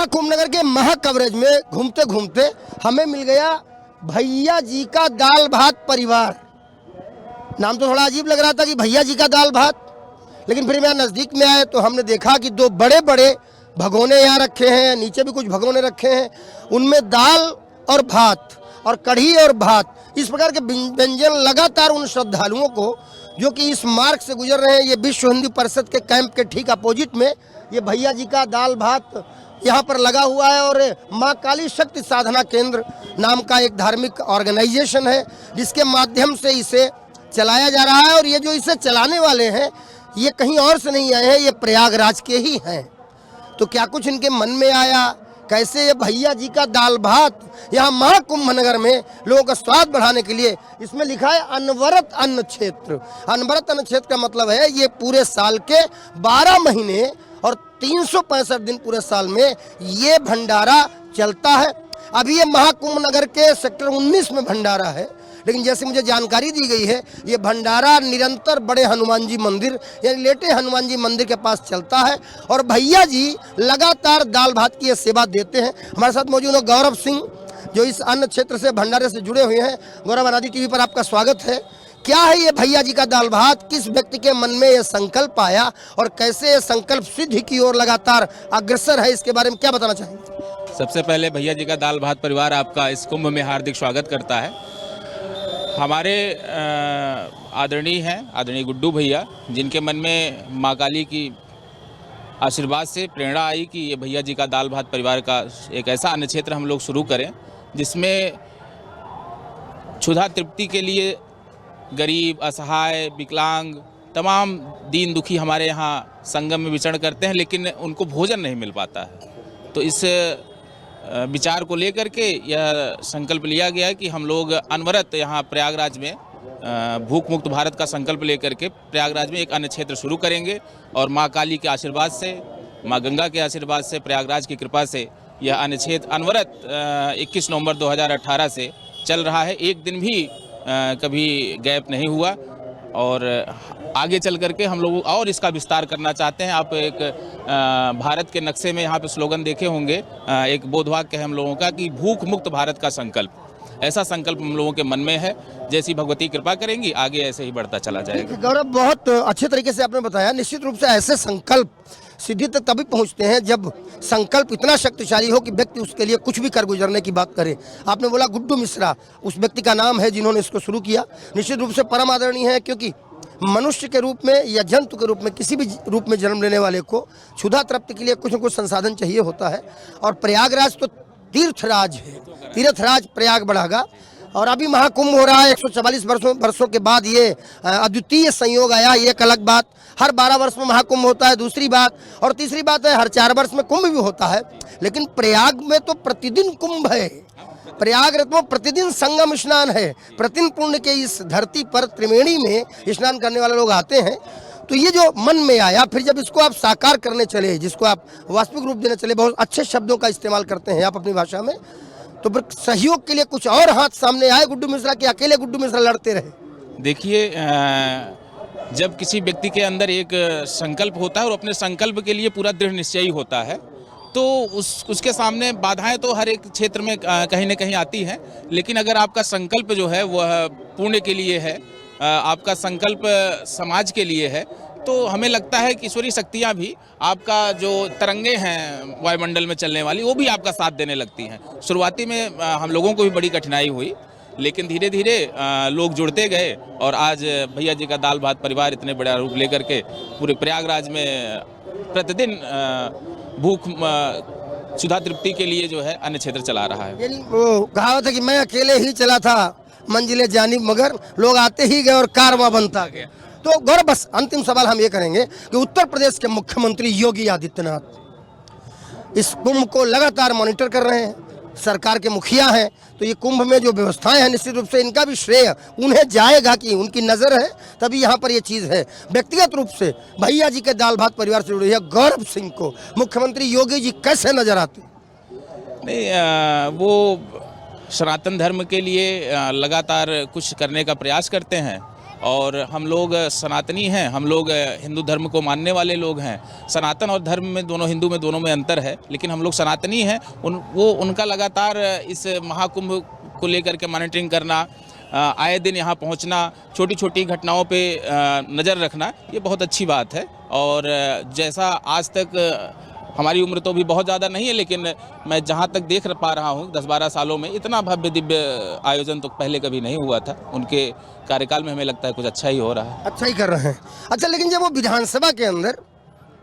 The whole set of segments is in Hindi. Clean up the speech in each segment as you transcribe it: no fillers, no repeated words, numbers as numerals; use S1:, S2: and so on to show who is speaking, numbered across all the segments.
S1: महाकुंभ नगर के महा कवरेज में घूमते घूमते हमें मिल गया भैया जी का दाल भात परिवार। नाम तो थोड़ा अजीब लग रहा था कि भैया जी का दाल भात, लेकिन फिर यहाँ नज़दीक में आए तो हमने देखा कि दो बड़े बड़े भगोने यहाँ रखे हैं, नीचे भी कुछ भगोने रखे हैं, उनमें दाल और भात और कढ़ी और भात, इस प्रकार के व्यंजन लगातार उन श्रद्धालुओं को जो कि इस मार्ग से गुजर रहे हैं। ये विश्व हिंदू परिषद के कैंप के ठीक अपोजिट में ये भैया जी का दाल भात यहाँ पर लगा हुआ है और माँ काली शक्ति साधना केंद्र नाम का एक धार्मिक ऑर्गेनाइजेशन है जिसके माध्यम से इसे चलाया जा रहा है। और ये जो इसे चलाने वाले हैं ये कहीं और से नहीं आए हैं, ये प्रयागराज के ही हैं। तो क्या कुछ इनके मन में आया, कैसे ये भैया जी का दाल भात यहाँ महाकुंभ नगर में लोगों का स्वाद बढ़ाने के लिए, इसमें लिखा है अनवरत अन्न क्षेत्र। अनवरत अन्न क्षेत्र का मतलब है ये पूरे साल के 12 महीने और 365 दिन पूरे साल में ये भंडारा चलता है। अभी ये महाकुंभ नगर के सेक्टर 19 में भंडारा है, लेकिन जैसे मुझे जानकारी दी गई है ये भंडारा निरंतर बड़े हनुमान जी मंदिर यानी लेटे हनुमान जी मंदिर के पास चलता है और भैया जी लगातार दाल भात की ये सेवा देते हैं। हमारे साथ मौजूद है गौरव सिंह जो इस अन्न क्षेत्र से भंडारे से जुड़े हुए हैं। गौरव, अनादि टीवी पर आपका स्वागत है। क्या है ये भैया जी का दाल भात, किस व्यक्ति के मन में ये संकल्प आया और कैसे ये संकल्प सिद्धि की ओर लगातार अग्रसर है, इसके बारे में क्या बताना चाहेंगे?
S2: सबसे पहले भैया जी का दाल भात परिवार आपका इस कुंभ में हार्दिक स्वागत करता है। हमारे आदरणीय गुड्डू भैया, जिनके मन में माँ काली की आशीर्वाद से प्रेरणा आई कि ये भैया जी का दाल भात परिवार का एक ऐसा अन्न क्षेत्र हम लोग शुरू करें जिसमें क्षुधा तृप्ति के लिए गरीब, असहाय, विकलांग, तमाम दीन दुखी हमारे यहाँ संगम में विचरण करते हैं, लेकिन उनको भोजन नहीं मिल पाता है। तो इस विचार को लेकर के यह संकल्प लिया गया है कि हम लोग अनवरत यहाँ प्रयागराज में भूख मुक्त भारत का संकल्प लेकर के प्रयागराज में एक अन्न क्षेत्र शुरू करेंगे और माँ काली के आशीर्वाद से, माँ गंगा के आशीर्वाद से, प्रयागराज की कृपा से यह अन्न क्षेत्र अनवरत 21 नवंबर 2018 से चल रहा है। एक दिन भी कभी गैप नहीं हुआ और आगे चल करके हम लोग और इसका विस्तार करना चाहते हैं। आप एक भारत के नक्शे में यहाँ पे स्लोगन देखे होंगे, एक बोधवाक्य है हम लोगों का कि भूख मुक्त भारत का संकल्प। ऐसा संकल्प हम लोगों के मन में है। जैसी भगवती कृपा करेंगी आगे ऐसे ही बढ़ता चला जाएगा।
S1: गौरव, बहुत अच्छे तरीके से आपने बताया। निश्चित रूप से ऐसे संकल्प सिद्धि तक तभी पहुंचते हैं जब संकल्प इतना शक्तिशाली हो कि व्यक्ति उसके लिए कुछ भी कर गुजरने की बात करे। आपने बोला गुड्डू मिश्रा उस व्यक्ति का नाम है जिन्होंने इसको शुरू किया। निश्चित रूप से परम आदरणीय है, क्योंकि मनुष्य के रूप में या जंतु के रूप में किसी भी रूप में जन्म लेने वाले को क्षुधा तृप्ति के लिए कुछ न कुछ संसाधन चाहिए होता है। और प्रयागराज तो तीर्थराज है, तीर्थराज प्रयाग बढ़ागा। और अभी महाकुंभ हो रहा है, 144 वर्षों के बाद ये अद्वितीय संयोग आया। ये एक अलग बात, हर 12 वर्ष में महाकुंभ होता है, दूसरी बात। और तीसरी बात है हर 4 वर्ष में कुंभ भी होता है, लेकिन प्रयाग में तो प्रतिदिन कुंभ है। प्रयाग में प्रतिदिन संगम स्नान है। प्रतिदिन पुण्य के इस धरती पर त्रिवेणी में स्नान करने वाले लोग आते हैं। तो ये जो मन में आया, फिर जब इसको आप साकार करने चले, जिसको आप वास्तविक रूप देने चले, बहुत अच्छे शब्दों का इस्तेमाल करते हैं आप अपनी भाषा में, तो फिर सहयोग के लिए कुछ और हाथ सामने आए गुड्डू मिश्रा के अकेले गुड्डू मिश्रा लड़ते रहे?
S2: देखिए, जब किसी व्यक्ति के अंदर एक संकल्प होता है और अपने संकल्प के लिए पूरा दृढ़ निश्चयी होता है तो उसके सामने बाधाएं तो हर एक क्षेत्र में कहीं ना कहीं आती हैं। लेकिन अगर आपका संकल्प जो है वह पुण्य के लिए है, आपका संकल्प समाज के लिए है, तो हमें लगता है कि ईश्वरीय शक्तियाँ भी आपका जो तरंगे हैं वायुमंडल में चलने वाली, वो भी आपका साथ देने लगती हैं। शुरुआती में हम लोगों को भी बड़ी कठिनाई हुई, लेकिन धीरे धीरे लोग जुड़ते गए और आज भैया जी का दाल भात परिवार इतने बड़ा रूप लेकर के पूरे प्रयागराज में प्रतिदिन भूख क्षुधा तृप्ति के लिए जो है अन्न क्षेत्र चला रहा है।
S1: यानी वो कहावत है कि मैं अकेले ही चला था मंजिले जानिब, मगर लोग आते ही गए और कारवां बनता गया। तो गौरव, बस अंतिम सवाल हम ये करेंगे कि उत्तर प्रदेश के मुख्यमंत्री योगी आदित्यनाथ इस कुंभ को लगातार मॉनिटर कर रहे हैं, सरकार के मुखिया हैं, तो ये कुंभ में जो व्यवस्थाएं हैं निश्चित रूप से इनका भी श्रेय उन्हें जाएगा कि उनकी नज़र है तभी यहाँ पर ये चीज़ है। व्यक्तिगत रूप से भैया जी के दाल भात परिवार से जुड़े गौरव सिंह को मुख्यमंत्री योगी जी कैसे नजर आते?
S2: नहीं, वो सनातन धर्म के लिए लगातार कुछ करने का प्रयास करते हैं और हम लोग सनातनी हैं, हम लोग हिंदू धर्म को मानने वाले लोग हैं। सनातन और धर्म में दोनों, हिंदू में दोनों में अंतर है, लेकिन हम लोग सनातनी हैं। उनका लगातार इस महाकुंभ को लेकर के मॉनिटरिंग करना, आए दिन यहाँ पहुँचना, छोटी छोटी घटनाओं पे नज़र रखना, ये बहुत अच्छी बात है। और जैसा आज तक हमारी उम्र तो भी बहुत ज़्यादा नहीं है, लेकिन मैं जहाँ तक देख पा रहा हूँ 10-12 सालों में इतना भव्य दिव्य आयोजन तो पहले कभी नहीं हुआ था। उनके कार्यकाल में हमें लगता है कुछ अच्छा ही हो रहा है।
S1: अच्छा ही कर रहे हैं। अच्छा, लेकिन जब वो विधानसभा के अंदर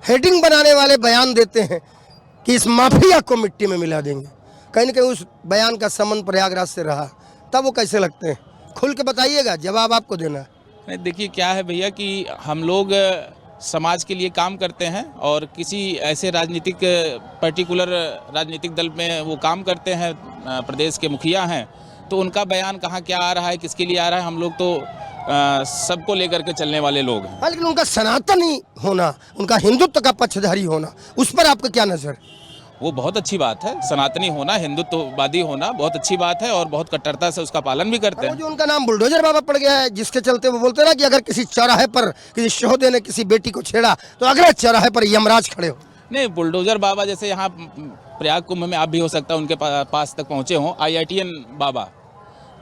S1: हेडिंग बनाने वाले बयान देते हैं कि इस माफिया को मिट्टी में मिला देंगे, कहीं ना कहीं उस बयान का संबंध प्रयागराज से रहा, तब वो कैसे लगते हैं? खुल के बताइएगा, जवाब आपको देना है।
S2: नहीं, देखिए क्या है भैया कि हम लोग समाज के लिए काम करते हैं और किसी ऐसे राजनीतिक पर्टिकुलर राजनीतिक दल में वो काम करते हैं, प्रदेश के मुखिया हैं, तो उनका बयान कहाँ क्या आ रहा है, किसके लिए आ रहा है, हम लोग तो सबको लेकर के चलने वाले लोग हैं।
S1: हाँ, लेकिन उनका सनातनी होना, उनका हिंदुत्व का पक्षधारी होना, उस पर आपका क्या नज़र?
S2: वो बहुत अच्छी बात है। सनातनी होना, हिंदुत्ववादी होना बहुत अच्छी बात है और बहुत कट्टरता से उसका पालन भी करते हैं।
S1: जो उनका नाम बुलडोजर बाबा पड़ गया है, जिसके चलते वो बोलते ना कि अगर किसी चौराहे पर किसी शोहदे ने किसी बेटी को छेड़ा तो अगले चौराहे पर यमराज खड़े हो।
S2: नहीं, बुलडोजर बाबा जैसे यहाँ प्रयाग कुंभ में आप भी हो सकता है उनके पास तक पहुँचे हों, IITN बाबा,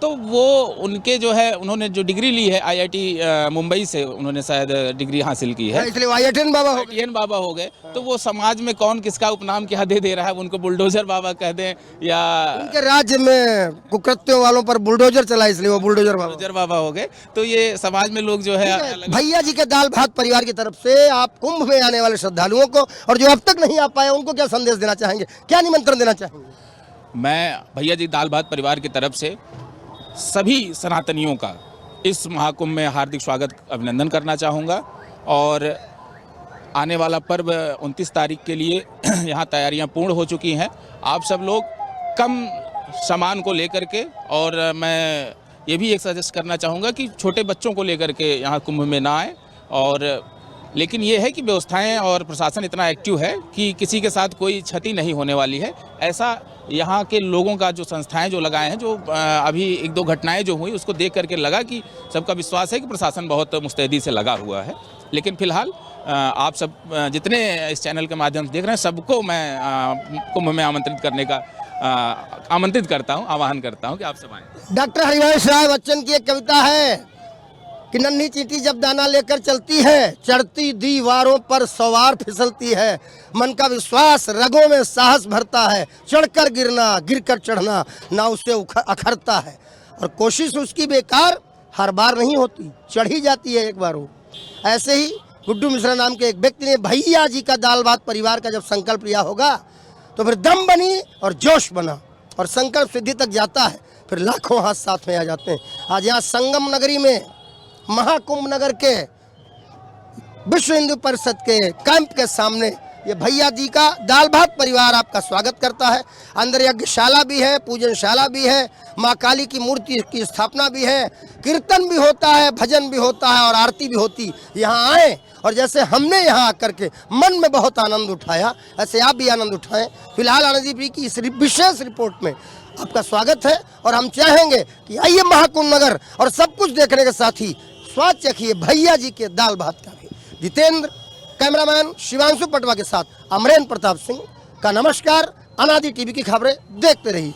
S2: तो वो उनके जो है, उन्होंने जो डिग्री ली है IIT मुंबई से, उन्होंने शायद डिग्री हासिल की है,
S1: इसलिए IITN बाबा
S2: हो गए। तो वो समाज में कौन किसका उपनाम क्या दे रहा है, उनको बुलडोजर बाबा कह दें या
S1: उनके राज्य में कुकृत्यों वालों पर बुलडोजर चला, इसलिए वो बुलडोजर बाबा
S2: हो गए। तो ये समाज में लोग जो है
S1: भैया जी के दाल भात परिवार की तरफ से आप कुंभ में आने वाले श्रद्धालुओं को और जो अब तक नहीं आ पाए उनको क्या संदेश देना चाहेंगे, क्या निमंत्रण देना चाहेंगे?
S2: मैं भैया जी दाल भात परिवार की तरफ से सभी सनातनियों का इस महाकुंभ में हार्दिक स्वागत, अभिनंदन करना चाहूँगा। और आने वाला पर्व 29 तारीख के लिए यहाँ तैयारियाँ पूर्ण हो चुकी हैं। आप सब लोग कम सामान को लेकर के, और मैं ये भी एक सजेस्ट करना चाहूँगा कि छोटे बच्चों को लेकर के यहाँ कुंभ में ना आए। और लेकिन ये है कि व्यवस्थाएं और प्रशासन इतना एक्टिव है कि किसी के साथ कोई क्षति नहीं होने वाली है। ऐसा यहाँ के लोगों का जो संस्थाएं जो लगाए हैं, जो अभी 1-2 घटनाएं जो हुई उसको देख करके लगा कि सबका विश्वास है कि प्रशासन बहुत मुस्तैदी से लगा हुआ है। लेकिन फिलहाल आप सब जितने इस चैनल के माध्यम से देख रहे हैं, सबको मैं कुंभ में आमंत्रित करता हूँ, आह्वान करता हूँ कि आप सब आएँ।
S1: डॉक्टर हरिवंश राय बच्चन की एक कविता है कि नन्ही चींटी जब दाना लेकर चलती है, चढ़ती दीवारों पर सवार फिसलती है, मन का विश्वास रगों में साहस भरता है, चढ़कर गिरना गिरकर चढ़ना ना उसे अखरता है, और कोशिश उसकी बेकार हर बार नहीं होती, चढ़ ही जाती है एक बार वो। ऐसे ही गुड्डू मिश्रा नाम के एक व्यक्ति ने भैया जी का दाल भात परिवार का जब संकल्प लिया होगा तो फिर दम बनी और जोश बना और संकल्प सिद्धि तक जाता है, फिर लाखों हाथ साथ में आ जाते हैं। आज यहाँ संगम नगरी में महाकुंभ नगर के विश्व हिंदू परिषद के कैंप के सामने ये भैया जी का दाल भात परिवार आपका स्वागत करता है। अंदर यज्ञशाला भी है, पूजनशाला भी है, माँ काली की मूर्ति की स्थापना भी है, कीर्तन भी होता है, भजन भी होता है और आरती भी होती। यहाँ आए और जैसे हमने यहाँ आकर के मन में बहुत आनंद उठाया, ऐसे आप भी आनंद उठाएं। फिलहाल आनंद जी की इस विशेष रिपोर्ट में आपका स्वागत है और हम चाहेंगे कि आइए महाकुंभ नगर और सब कुछ देखने के साथ ही स्वाद चखिए भैया जी के दाल भात का भी। जितेंद्र, कैमरामैन शिवांशु पटवा के साथ अमरेंद्र प्रताप सिंह का नमस्कार। अनादि टीवी की खबरें देखते रहिए।